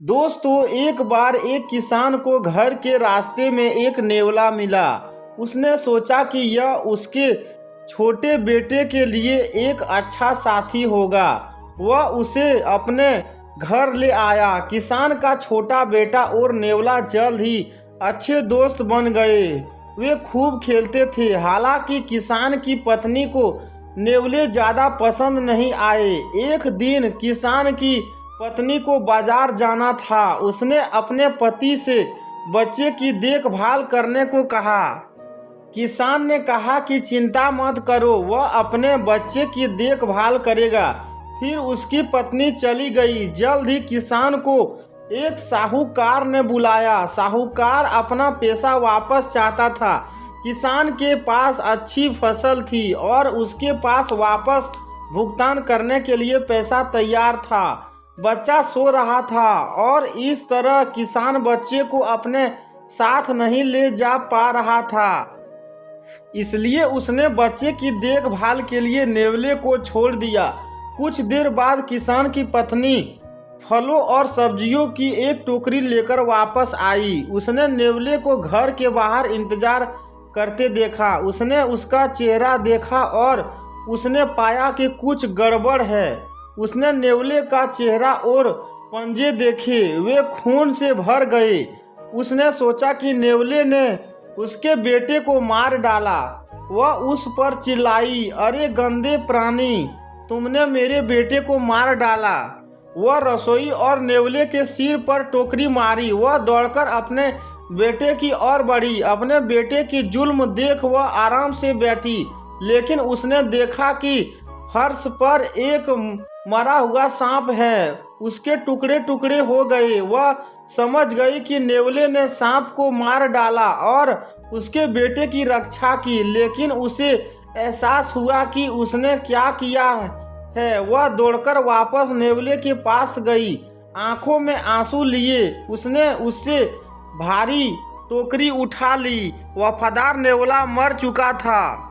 दोस्तों, एक बार एक किसान को घर के रास्ते में एक नेवला मिला। उसने सोचा कि यह उसके छोटे बेटे के लिए एक अच्छा साथी होगा। वह उसे अपने घर ले आया। किसान का छोटा बेटा और नेवला जल्द ही अच्छे दोस्त बन गए। वे खूब खेलते थे। हालांकि किसान की पत्नी को नेवले ज़्यादा पसंद नहीं आए। एक दिन किसान की पत्नी को बाजार जाना था। उसने अपने पति से बच्चे की देखभाल करने को कहा। किसान ने कहा कि चिंता मत करो, वह अपने बच्चे की देखभाल करेगा। फिर उसकी पत्नी चली गई। जल्द ही किसान को एक साहूकार ने बुलाया। साहूकार अपना पैसा वापस चाहता था। किसान के पास अच्छी फसल थी और उसके पास वापस भुगतान करने के लिए पैसा तैयार था। बच्चा सो रहा था और इस तरह किसान बच्चे को अपने साथ नहीं ले जा पा रहा था। इसलिए उसने बच्चे की देखभाल के लिए नेवले को छोड़ दिया। कुछ देर बाद किसान की पत्नी फलों और सब्जियों की एक टोकरी लेकर वापस आई। उसने नेवले को घर के बाहर इंतजार करते देखा। उसने उसका चेहरा देखा और उसने पाया कि कुछ गड़बड़ है। उसने नेवले का चेहरा और पंजे देखे, वे खून से भर गए। उसने सोचा कि नेवले ने उसके बेटे को मार डाला। वह उस पर चिल्लाई, अरे गंदे प्राणी, तुमने मेरे बेटे को मार डाला। वह रसोई और नेवले के सिर पर टोकरी मारी। वह दौड़कर अपने बेटे की ओर बढ़ी। अपने बेटे की जुल्म देख वह आराम से बैठी, लेकिन उसने देखा कि फर्श पर एक मरा हुआ सांप है। उसके टुकड़े टुकड़े हो गए। वह समझ गई कि नेवले ने सांप को मार डाला और उसके बेटे की रक्षा की, लेकिन उसे एहसास हुआ कि उसने क्या किया है। वह दौड़कर वापस नेवले के पास गई, आंखों में आंसू लिए। उसने उससे भारी टोकरी उठा ली। वफादार नेवला मर चुका था।